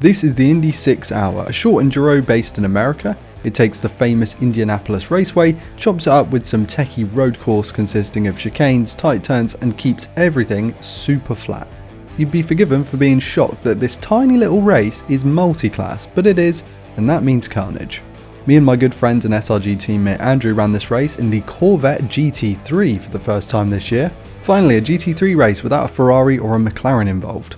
This is the Indy 6 Hour, a short enduro based in America. It takes the famous Indianapolis Raceway, chops it up with some techie road course consisting of chicanes, tight turns, and keeps everything super flat. You'd be forgiven for being shocked that this tiny little race is multi-class, but it is, and that means carnage. Me and my good friend and SRG teammate Andrew ran this race in the Corvette GT3 for the first time this year. Finally, a GT3 race without a Ferrari or a McLaren involved.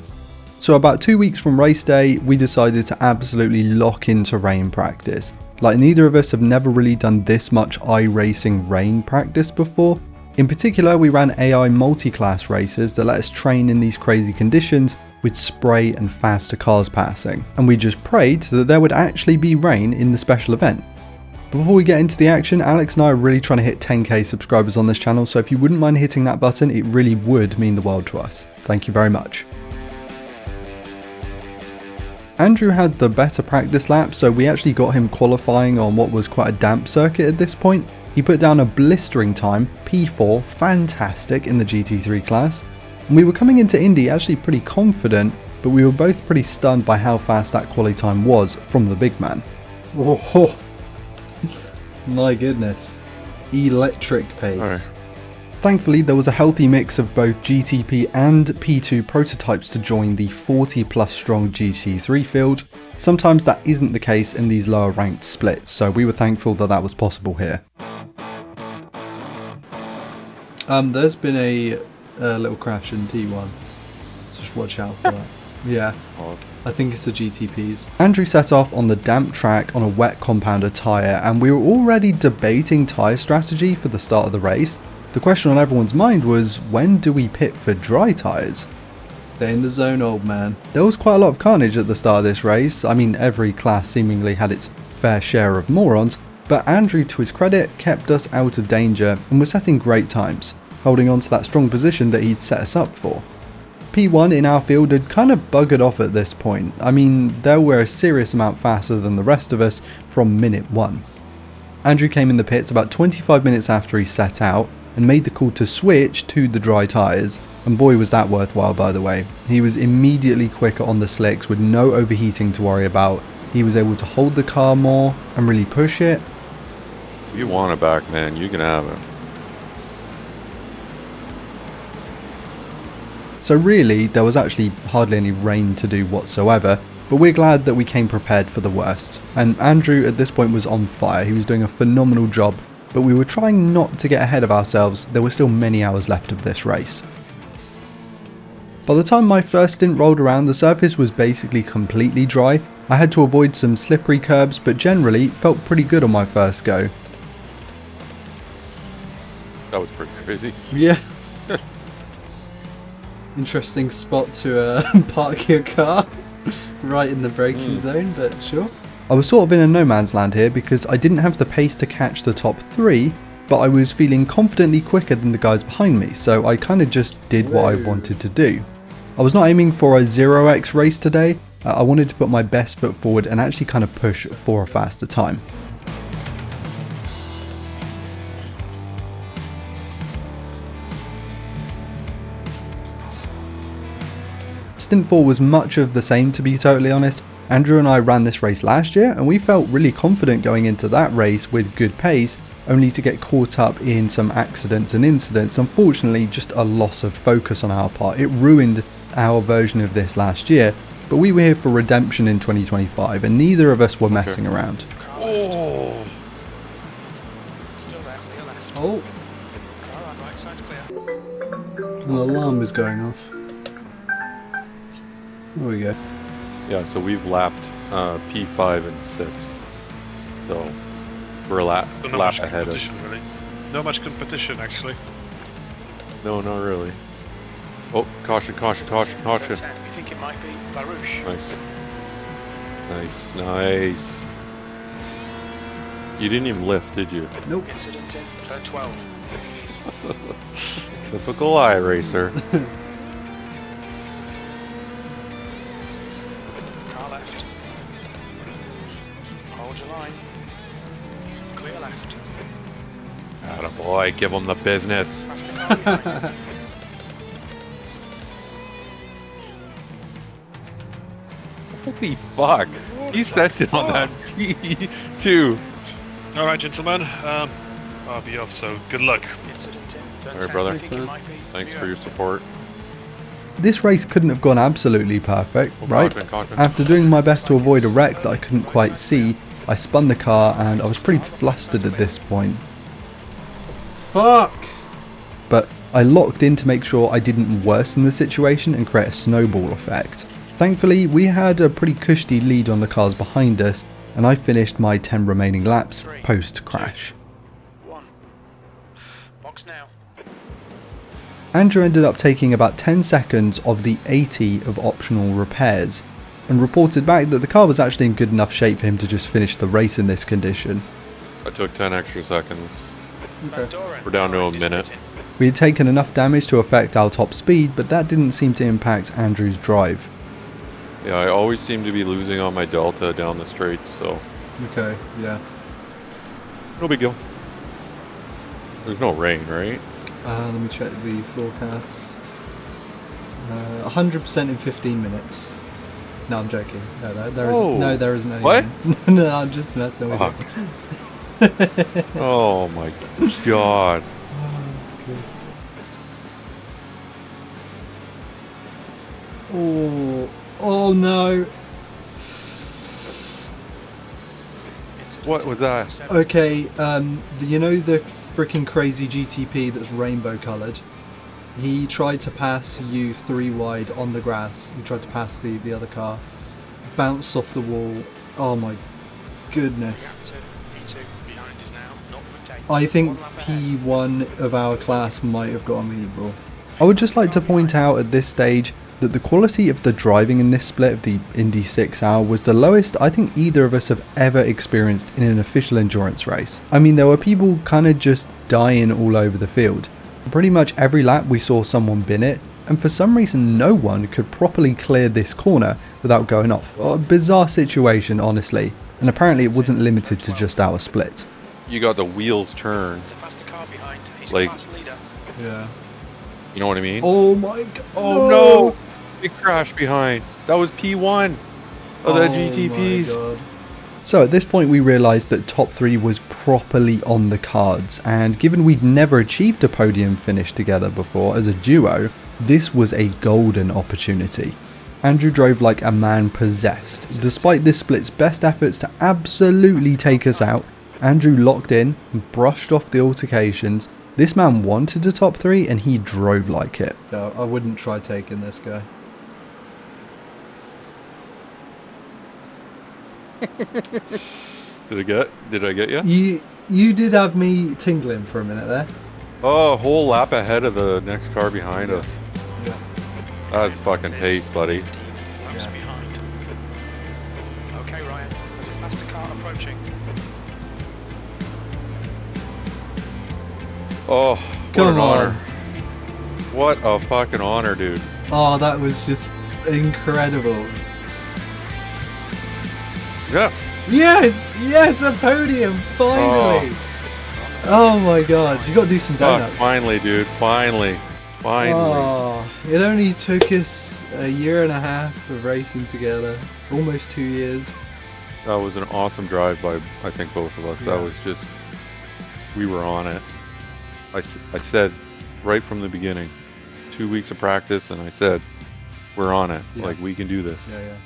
So about 2 weeks from race day, we decided to absolutely lock into rain practice. Like, neither of us have never really done this much iRacing rain practice before. In particular, we ran AI multi-class races that let us train in these crazy conditions with spray and faster cars passing, and we just prayed that there would actually be rain in the special event. Before we get into the action, Alex and I are really trying to hit 10k subscribers on this channel, so if you wouldn't mind hitting that button, it really would mean the world to us. Thank you very much. Andrew had the better practice lap, so we actually got him qualifying on what was quite a damp circuit at this point. He put down a blistering time, P4, fantastic in the GT3 class. And we were coming into Indy actually pretty confident, but we were both pretty stunned by how fast that quali time was from the big man. Oh, my goodness. Electric pace. Right. Thankfully, there was a healthy mix of both GTP and P2 prototypes to join the 40 plus strong GT3 field. Sometimes that isn't the case in these lower ranked splits, so we were thankful that that was possible here. There's been a little crash in T1, so just watch out for that. Yeah, I think it's the GTPs. Andrew set off on the damp track on a wet compounder tyre, and we were already debating tyre strategy for the start of the race. The question on everyone's mind was, when do we pit for dry tyres? Stay in the zone, old man. There was quite a lot of carnage at the start of this race. I mean, every class seemingly had its fair share of morons, but Andrew, to his credit, kept us out of danger and was setting great times, holding on to that strong position that he'd set us up for. P1 in our field had kind of buggered off at this point. I mean, they were a serious amount faster than the rest of us from minute 1. Andrew came in the pits about 25 minutes after he set out and made the call to switch to the dry tyres, and boy was that worthwhile, by the way. He was immediately quicker on the slicks with no overheating to worry about. He was able to hold the car more and really push it. If you want it back, man, you can have it. So really, there was actually hardly any rain to do whatsoever, but we're glad that we came prepared for the worst. And Andrew at this point was on fire. He was doing a phenomenal job, but we were trying not to get ahead of ourselves. There were still many hours left of this race. By the time my first stint rolled around, the surface was basically completely dry. I had to avoid some slippery curbs, but generally felt pretty good on my first go. That was pretty crazy. Yeah. Interesting spot to park your car right in the braking zone, but sure. I was sort of in a no man's land here because I didn't have the pace to catch the top 3, but I was feeling confidently quicker than the guys behind me, so I kind of just did what I wanted to do. I was not aiming for a 0x race today. I wanted to put my best foot forward and actually kind of push for a faster time. Stint 4 was much of the same, to be totally honest. Andrew and I ran this race last year and we felt really confident going into that race with good pace, only to get caught up in some accidents and incidents. Unfortunately, just a loss of focus on our part. It ruined our version of this last year, but we were here for redemption in 2025 and neither of us were messing around. Oh! Oh! An alarm is going off. There we go. Yeah, so we've lapped P5 and 6th. So we're a lap ahead of. Really. Not much competition, actually. No, not really. Oh, caution, caution, caution, caution. We think it might be Barouche. Nice. Nice, nice. You didn't even lift, did you? Nope. Incident in turn 12. Typical iRacer. Car left. Hold your line. Clear left. Attaboy, give him the business. That's the car behind. Holy fuck. He sent it on that P2. All right, gentlemen. I'll be off, so good luck. All right, brother. Thanks for your support. This race couldn't have gone absolutely perfect, right? Caution. After doing my best to avoid a wreck that I couldn't quite see, I spun the car and I was pretty flustered at this point. Fuck! But I locked in to make sure I didn't worsen the situation and create a snowball effect. Thankfully, we had a pretty cushy lead on the cars behind us, and I finished my 10 remaining laps post-crash. 1. Box now. Andrew ended up taking about 10 seconds of the 80 of optional repairs, and reported back that the car was actually in good enough shape for him to just finish the race in this condition. I took 10 extra seconds. Okay. We're down to a minute. We had taken enough damage to affect our top speed, but that didn't seem to impact Andrew's drive. Yeah, I always seem to be losing on my delta down the straights, so Okay, yeah. no big deal. There's no rain, right? Let me check the forecast. 100% in 15 minutes. No, I'm joking. No, there isn't any. What? No, I'm just messing with Fuck. you. Oh my god. Oh, that's good. Oh no. What was that? Okay, you know the freaking crazy GTP that's rainbow coloured? He tried to pass you 3 wide on the grass. He tried to pass the other car. Bounced off the wall. Oh my goodness. I think P1 of our class might have got a meatball. I would just like to point out at this stage that the quality of the driving in this split of the Indy 6 hour was the lowest I think either of us have ever experienced in an official endurance race. I mean, there were people kind of just dying all over the field. Pretty much every lap we saw someone bin it, and for some reason no one could properly clear this corner without going off. A bizarre situation, honestly, and apparently it wasn't limited to just our split. You got the wheels turned. Like, Yeah. you know what I mean? Oh my god. Oh no! Big crash behind. That was P1 of the GTPs. My god. So at this point we realised that top 3 was properly on the cards, and given we'd never achieved a podium finish together before as a duo, this was a golden opportunity. Andrew drove like a man possessed. Despite this split's best efforts to absolutely take us out, Andrew locked in and brushed off the altercations. This man wanted a top 3 and he drove like it. No, I wouldn't try taking this guy. Did I get you? You did have me tingling for a minute there. Oh, a whole lap ahead of the next car behind us. Yeah. That's fucking pace, buddy. Laps behind. Okay, Ryan. There's a faster car approaching. Oh, what Come an on. honor. What a fucking honor, dude. Oh, that was just incredible. Yes. Yes, a podium, finally. Oh my god, you got to do some Fuck, donuts. finally, dude. Finally. Oh, it only took us a year and a half of racing together, almost 2 years. That was an awesome drive by, I think, both of us. Yeah. That was just, we were on it. I said right from the beginning, 2 weeks of practice, and I said, we're on it. Yeah. Like, we can do this. Yeah.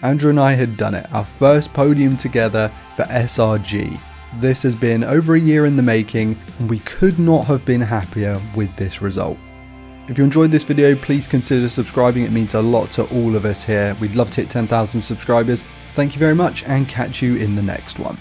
Andrew and I had done it, our first podium together for SRG. This has been over a year in the making, and we could not have been happier with this result. If you enjoyed this video, please consider subscribing. It means a lot to all of us here. We'd love to hit 10,000 subscribers. Thank you very much, and catch you in the next one.